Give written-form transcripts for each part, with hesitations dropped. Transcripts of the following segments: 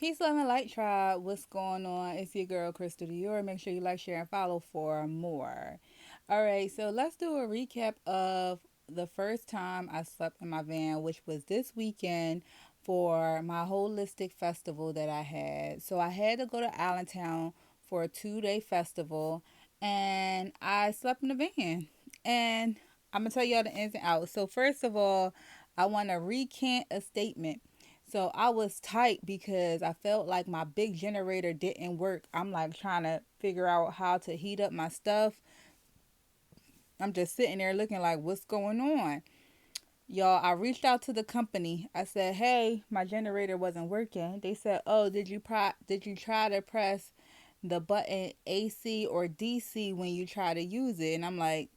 Peace, love, and light tribe. What's going on? It's your girl, Crystal Dior. Make sure you like, share, and follow for more. All right, so let's do a recap of the first time I slept in my van, which was this weekend for my holistic festival that I had. So I had to go to Allentown for a 2 day festival, and I slept in the van. And I'm going to tell y'all the ins and outs. So, first of all, I want to recant a statement. So I was tight because I felt like my big generator didn't work. I'm like trying to figure out how to heat up my stuff. I'm just sitting there looking like, what's going on? Y'all, I reached out to the company. I said, "Hey, my generator wasn't working." They said, "Oh, did you try to press the button AC or DC when you try to use it?" And I'm like,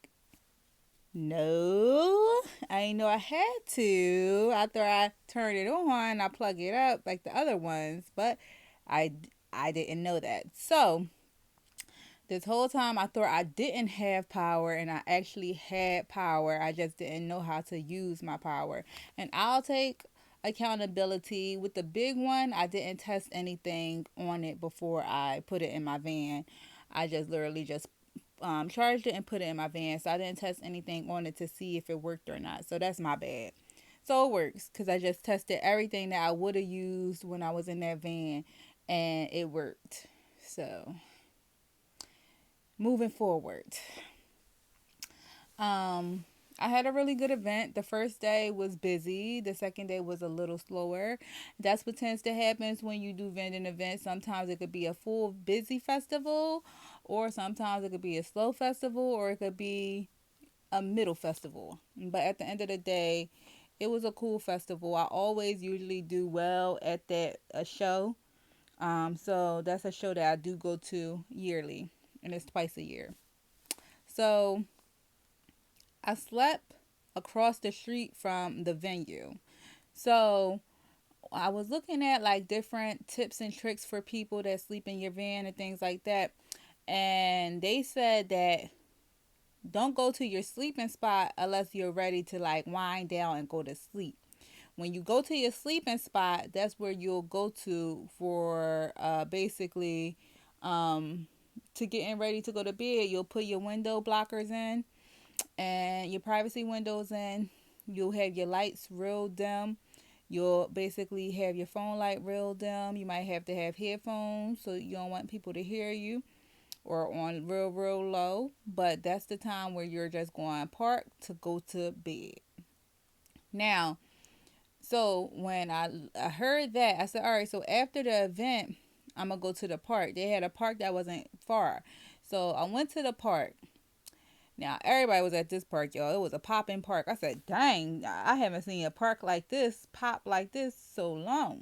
"No, I didn't know I had to. After I turn it on, I plug it up like the other ones, but I I didn't know that." So this whole time I thought I didn't have power, and I actually had power. I just didn't know how to use my power. And I'll take accountability. With the big one, I didn't test anything on it before I put it in my van. I just literally just charged it and put it in my van. So I didn't test anything on it to see if it worked or not. So that's my bad. So it works because I just tested everything that I would have used when I was in that van, and it worked. So moving forward, um, I had a really good event. The first day was busy. The second day was a little slower. That's what tends to happen when you do vending events. Sometimes it could be a full busy festival, or sometimes it could be a slow festival, or it could be a middle festival. But at the end of the day, it was a cool festival. I always usually do well at that a show. So that's a show that I do go to yearly, and it's twice a year. So I slept across the street from the venue. So I was looking at like different tips and tricks for people that sleep in your van and things like that. And they said that don't go to your sleeping spot unless you're ready to like wind down and go to sleep. When you go to your sleeping spot, that's where you'll go to for basically to getting ready to go to bed. You'll put your window blockers in and your privacy windows in. You'll have your lights real dim. You'll basically have your phone light real dim. You might have to have headphones so you don't want people to hear you, or on real low. But that's the time where you're just going to park to go to bed. Now, so when I heard that, I said, all right, so after the event, I'm going to go to the park. They had a park that wasn't far. So I went to the park. Now, everybody was at this park, y'all. It was a popping park. I said, dang, I haven't seen a park like this, pop like this, so long.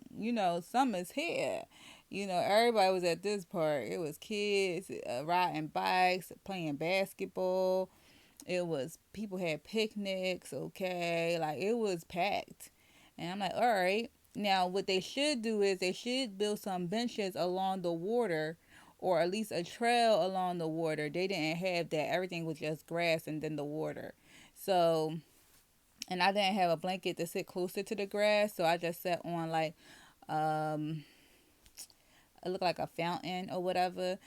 Summer's here. Everybody was at this park. It was kids riding bikes, playing basketball. It was people had picnics, okay? Like, it was packed. And I'm like, all right. Now, what they should do is they should build some benches along the water, or at least a trail along the water. They didn't have that. Everything was just grass and then the water. So, and I didn't have a blanket to sit closer to the grass. So I just sat on like, um, it looked like a fountain or whatever.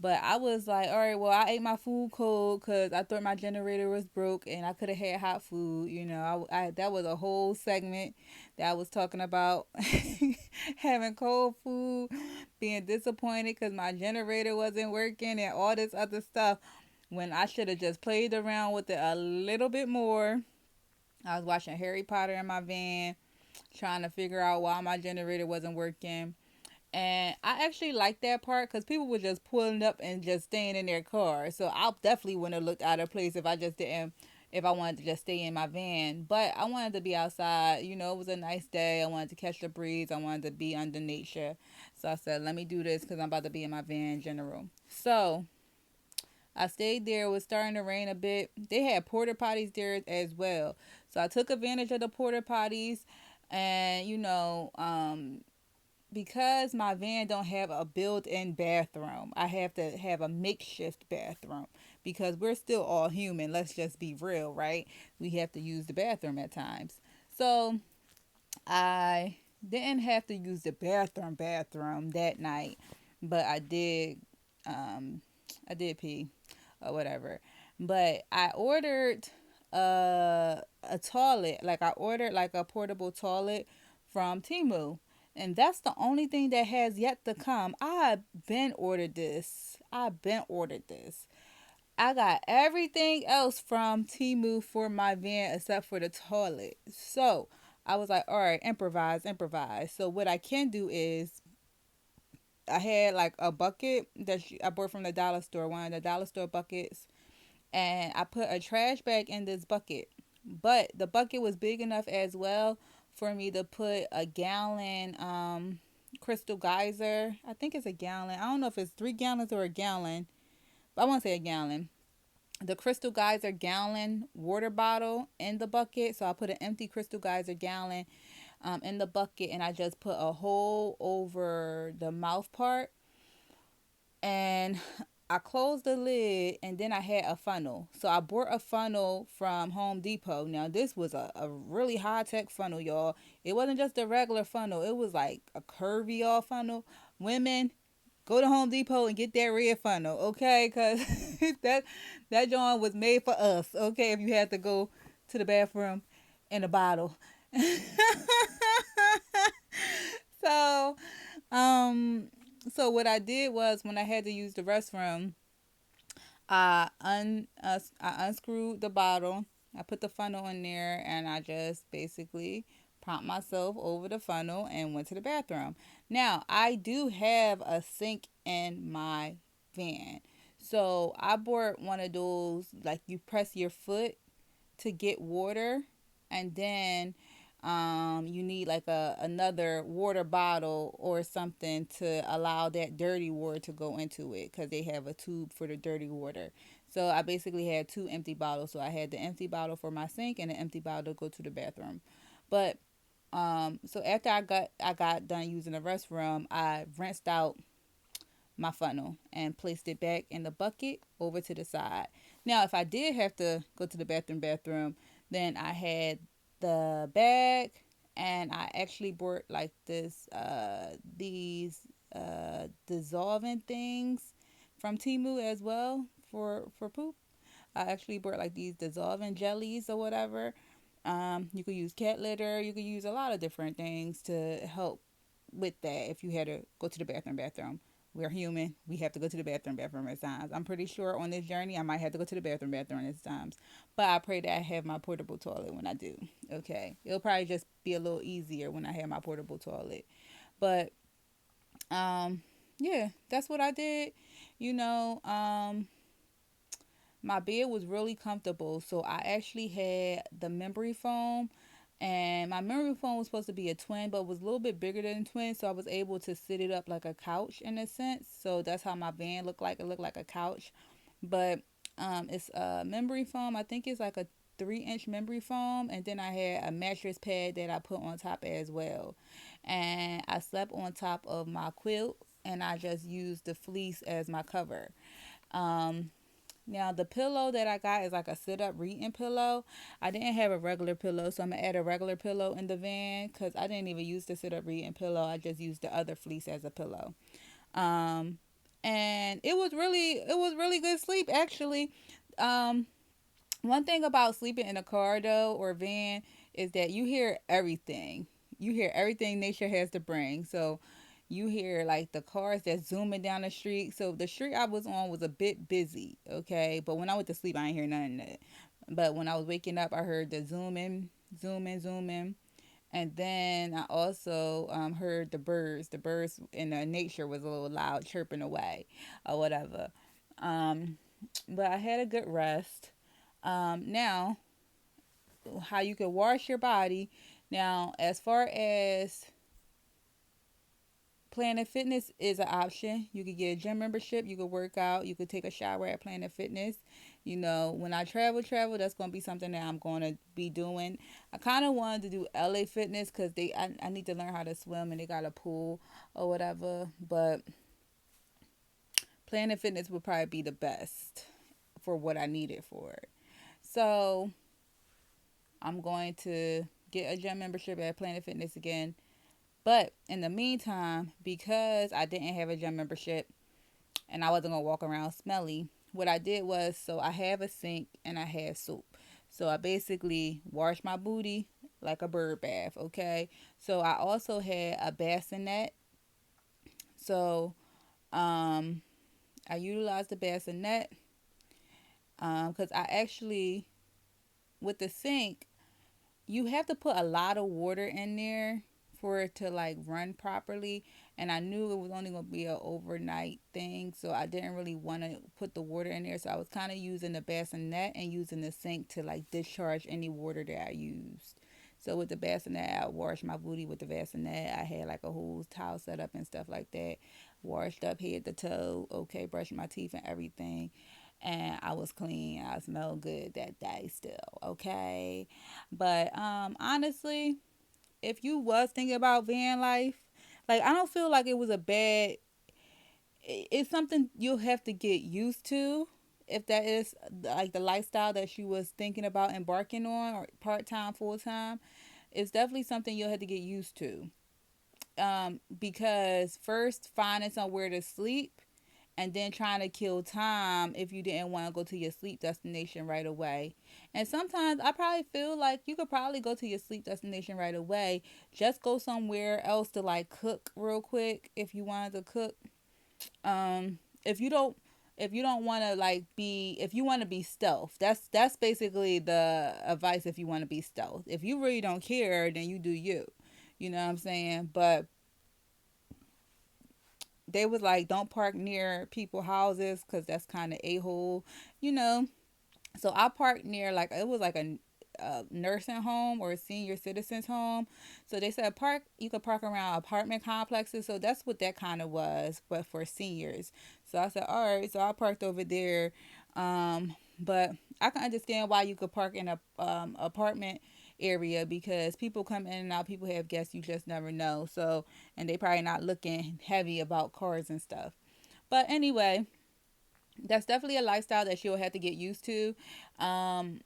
But I was like, all right, well, I ate my food cold because I thought my generator was broke and I could have had hot food. That was a whole segment that I was talking about having cold food, being disappointed because my generator wasn't working and all this other stuff when I should have just played around with it a little bit more. I was watching Harry Potter in my van, trying to figure out why my generator wasn't working. And I actually like that part because people were just pulling up and just staying in their car. So I definitely wouldn't have looked out of place if I just didn't, if I wanted to just stay in my van. But I wanted to be outside. It was a nice day. I wanted to catch the breeze. I wanted to be under nature. So I said, let me do this because I'm about to be in my van in general. So I stayed there. It was starting to rain a bit. They had porta potties there as well. So I took advantage of the porta potties. And, because my van don't have a built-in bathroom, I have to have a makeshift bathroom because we're still all human. Let's just be real, right? We have to use the bathroom at times. So I Didn't have to use the bathroom that night, but um I did pee or whatever. But I ordered a toilet, like I ordered like a portable toilet from Timu. And that's the only thing that has yet to come. I've been ordered this. I've been ordered this. I got everything else from Timu for my van except for the toilet. So I was like, all right, improvise, improvise. So what I can do is I had like a bucket that I bought from the dollar store, one of the dollar store buckets, and I put a trash bag in this bucket. But the bucket was big enough as well for me to put a gallon crystal geyser. I think it's a gallon. I don't know if it's 3 gallons or a gallon, but I want to say a gallon. The crystal geyser gallon water bottle in the bucket. So I put an empty crystal geyser gallon in the bucket, and I just put a hole over the mouth part, and I closed the lid, and then I had a funnel. So I bought a funnel from Home Depot. Now this was a really high tech funnel, y'all. It wasn't just a regular funnel. It was like a curvy all funnel. Women, go to Home Depot and get that red funnel, okay? Cause that joint was made for us, okay? If you had to go to the bathroom in a bottle. so, um, so what I did was when I had to use the restroom, I unscrewed the bottle. I put the funnel in there, and I just basically propped myself over the funnel and went to the bathroom. Now I do have a sink in my van, so I bought one of those like you press your foot to get water, and then you need like a another water bottle or something to allow that dirty water to go into it, because they have a tube for the dirty water. So I basically had two empty bottles. So I had the empty bottle for my sink and an empty bottle to go to the bathroom. But so after I got done using the restroom, I rinsed out my funnel and placed it back in the bucket over to the side. Now, if I did have to go to the bathroom, then I had the bag, and I actually bought like these dissolving things from Timu as well for poop. I actually bought like these dissolving jellies or whatever. You could use cat litter. You could use a lot of different things to help with that if you had to go to the bathroom. We're human. We have to go to the bathroom at times. I'm pretty sure on this journey I might have to go to the bathroom at times. But I pray that I have my portable toilet when I do. Okay. It'll probably just be a little easier when I have my portable toilet. But yeah, that's what I did. You know, my bed was really comfortable. So I actually had the memory foam, and my memory foam was supposed to be a twin, but was a little bit bigger than a twin. So I was able to sit it up like a couch in a sense. So that's how my van looked like. It looked like a couch, but it's a memory foam. I think it's like a 3-inch memory foam, and then I had a mattress pad that I put on top as well, and I slept on top of my quilt, and I just used the fleece as my cover. Um, Now the pillow that I got is like a sit up reading pillow. I didn't have a regular pillow, so I'm gonna add a regular pillow in the van because I didn't even use the sit up reading pillow. I just used the other fleece as a pillow. Um, and it was really good sleep actually. Um, One thing about sleeping in a car though or van is that you hear everything. You hear everything nature has to bring. So you hear like the cars that's zooming down the street. So the street I was on was a bit busy, okay? But when I went to sleep, I didn't hear none of that. But when I was waking up, I heard the zooming, zooming, zooming. And then I also heard the birds. The birds in the nature was a little loud, chirping away or whatever. Um, but I had a good rest. Now, how you can wash your body. Now, as far as Planet Fitness is an option. You could get a gym membership. You could work out. You could take a shower at Planet Fitness. You know, when I travel, that's going to be something that I'm going to be doing. I kind of wanted to do LA Fitness because I need to learn how to swim and they got a pool or whatever. But Planet Fitness would probably be the best for what I need it for. So I'm going to get a gym membership at Planet Fitness again. But in the meantime, because I didn't have a gym membership and I wasn't gonna walk around smelly, what I did was, so I have a sink and I have soap. So I basically wash my booty like a bird bath, okay? So I also had a bassinet. So um I utilized the bassinet because I actually, with the sink, you have to put a lot of water in there for it to like run properly. And I knew it was only going to be a overnight thing, so I didn't really want to put the water in there. So I was kind of using the bassinet and using the sink to like discharge any water that I used. So with the bassinet, I washed my booty with the bassinet. I had like a whole towel set up and stuff like that. Washed up head to toe. Okay, brushed my teeth and everything. And I was clean. I smelled good that day still. Okay. But honestly, if you was thinking about van life, like I don't feel like it was a bad. It's something you'll have to get used to if that is like the lifestyle that she was thinking about embarking on, or part time, full time. It's definitely something you'll have to get used to. Because first finding somewhere to sleep, and then trying to kill time if you didn't want to go to your sleep destination right away. And sometimes I probably feel like you could probably go to your sleep destination right away. Just go somewhere else to like cook real quick if you wanted to cook. If you don't, if you don't want to like be, if you want to be stealth, that's basically the advice. If you want to be stealth, if you really don't care, then you do you. You know what I'm saying? But they was like, don't park near people houses because that's kind of a-hole, you know. So I parked near, like, it was like a nursing home or a senior citizens home. So they said park, you could park around apartment complexes. So that's what that kind of was, but for seniors. So I said, all right. So I parked over there. But I can understand why you could park in a apartment area, because people come in and out, people have guests, you just never know. So, and they probably not looking heavy about cars and stuff. But anyway, that's definitely a lifestyle that you'll have to get used to. Um,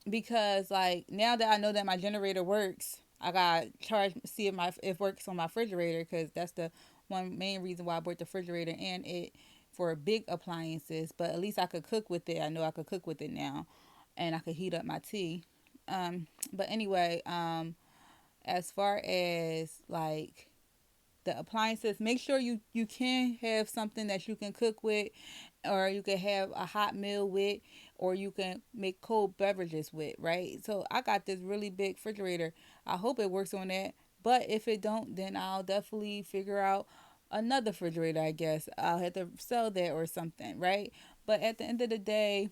because like now that I know that my generator works, I got charged, see if my if it works on my refrigerator, because that's the one main reason why I bought the refrigerator and it for big appliances. But at least I could cook with it. I know I could cook with it now, and I could heat up my tea. But anyway, as far as like the appliances, make sure you can have something that you can cook with, or you can have a hot meal with, or you can make cold beverages with, right? So I got this really big refrigerator. I hope it works on that, but if it don't, then I'll definitely figure out another refrigerator. I guess I'll have to sell that or something, right? But at the end of the day,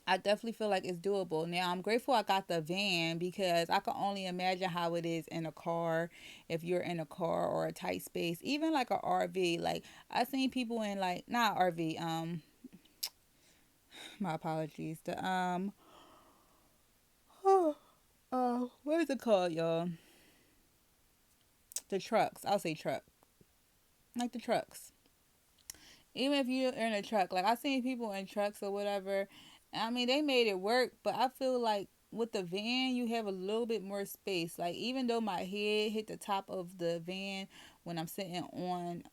I definitely feel like it's doable. Now, I'm grateful I got the van, because I can only imagine how it is in a car, if you're in a car or a tight space, even like a RV. Like I seen people in like, not RV, my apologies. The what is it called, y'all? The trucks. I'll say truck. Like the trucks. Even if you're in a truck, like I seen people in trucks or whatever. I mean, they made it work, but I feel like with the van, you have a little bit more space. Like even though my head hit the top of the van when I'm sitting on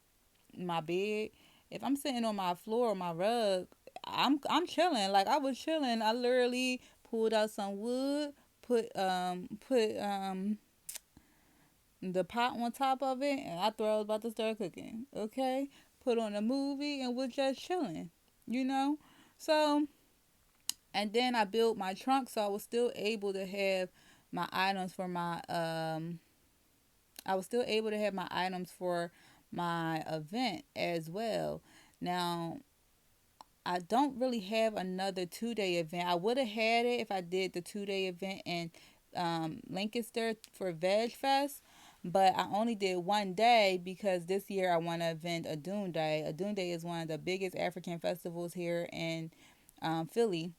my bed, if I'm sitting on my floor or my rug, I'm chilling. Like I was chilling. I literally pulled out some wood, put the pot on top of it, and I thought I was about to start cooking. Okay, put on a movie, and we're just chilling. You know, so and then I built my trunk, so I was still able to have my items for my I was still able to have my items for my event as well. Now, I don't really have another 2 day event. I would have had it if I did the 2 day event in Lancaster for Veg Fest, but I only did 1 day because this year I want to event a Dune Day. A Dune Day is one of the biggest African festivals here in Philly,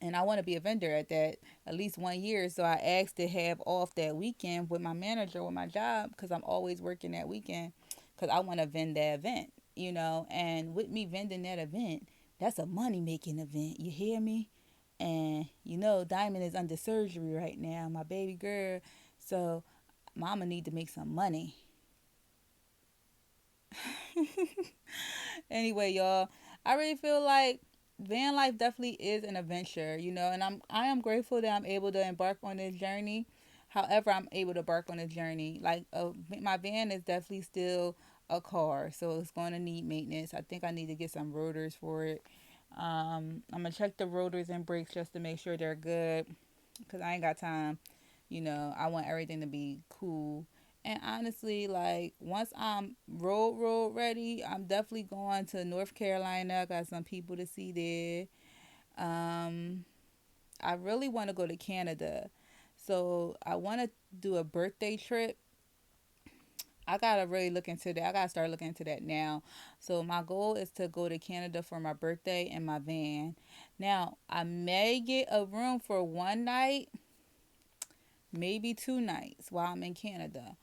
and I want to be a vendor at that at least 1 year. So I asked to have off that weekend with my manager with my job, because I'm always working that weekend, because I want to vend that event, you know. And with me vending that event, that's a money making event. You hear me? And you know, Diamond is under surgery right now, my baby girl. So Mama need to make some money. Anyway, y'all, I really feel like van life definitely is an adventure, and I am grateful that I'm able to embark on this journey. However, I'm able to embark on a journey. Like my van is definitely still a car, so it's going to need maintenance. I think I need to get some rotors for it. I'm gonna check the rotors and brakes just to make sure they're good, cause I ain't got time. I want everything to be cool. And honestly, like once I'm road ready, I'm definitely going to North Carolina. I got some people to see there. I really want to go to Canada, so I want to do a birthday trip. I gotta really look into that. I gotta start looking into that now. So my goal is to go to Canada for my birthday in my van. Now I may get a room for one night, maybe 2 nights while I'm in Canada.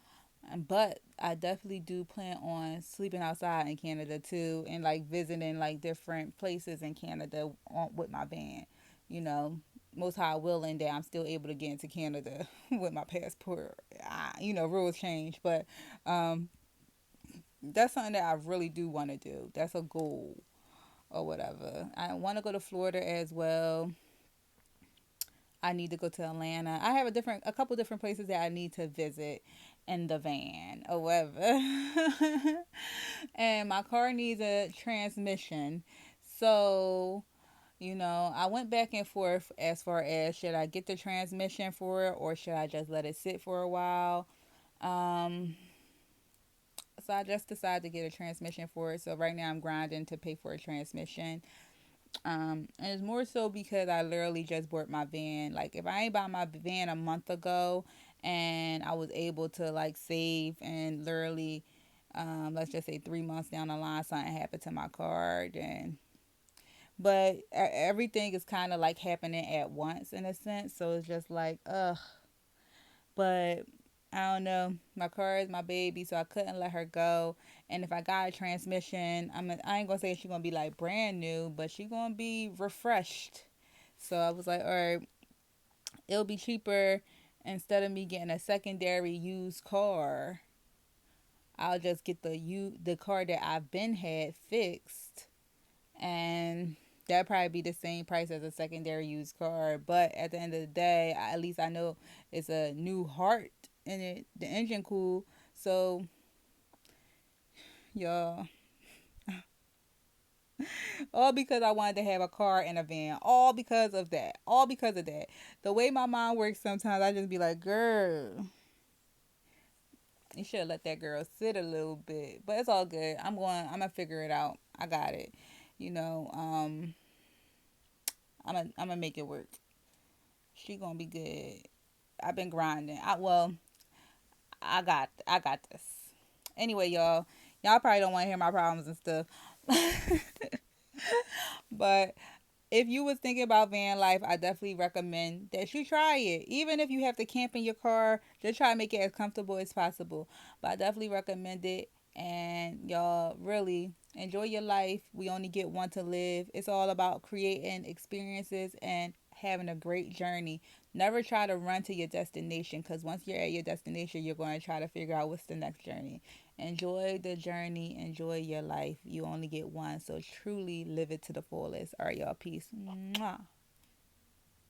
But I definitely do plan on sleeping outside in Canada too, and like visiting like different places in Canada with my van. You know, most high willing that I'm still able to get into Canada with my passport. Rules change, but um, that's something that I really do want to do. That's a goal or whatever. I want to go to Florida as well. I need to go to Atlanta. I have a couple different places that I need to visit in the van or whatever. And my car needs a transmission. So, I went back and forth as far as should I get the transmission for it or should I just let it sit for a while. Um, so I just decided to get a transmission for it. So right now I'm grinding to pay for a transmission. And it's more so because I literally just bought my van. Like if I ain't bought my van a month ago and I was able to like save and literally let's just say 3 months down the line something happened to my car, then but everything is kind of like happening at once in a sense, so it's just like but I don't know. My car is my baby, so I couldn't let her go. And if I got a transmission, I ain't gonna say she's gonna be like brand new, but she gonna be refreshed. So I was like, all right, it'll be cheaper instead of me getting a secondary used car. I'll just get the car that I've been had fixed, and that'd probably be the same price as a secondary used car. But at the end of the day, at least I know it's a new heart in it. The engine cool. So y'all, all because I wanted to have a car and a van. All because of that. All because of that. The way my mind works sometimes, I just be like, girl, you should let that girl sit a little bit. But it's all good. I'm gonna figure it out. I got it. You know, um, I'm gonna make it work. She gonna be good. I've been grinding. I got this. Anyway, y'all probably don't want to hear my problems and stuff. But if you was thinking about van life, I definitely recommend that you try it. Even if you have to camp in your car, just try to make it as comfortable as possible. But I definitely recommend it. And y'all really enjoy your life. We only get one to live. It's all about creating experiences and having a great journey. Never try to run to your destination because once you're at your destination, you're going to try to figure out what's the next journey. Enjoy the journey, enjoy your life. You only get one, so truly live it to the fullest. All right, y'all. Peace. Mwah.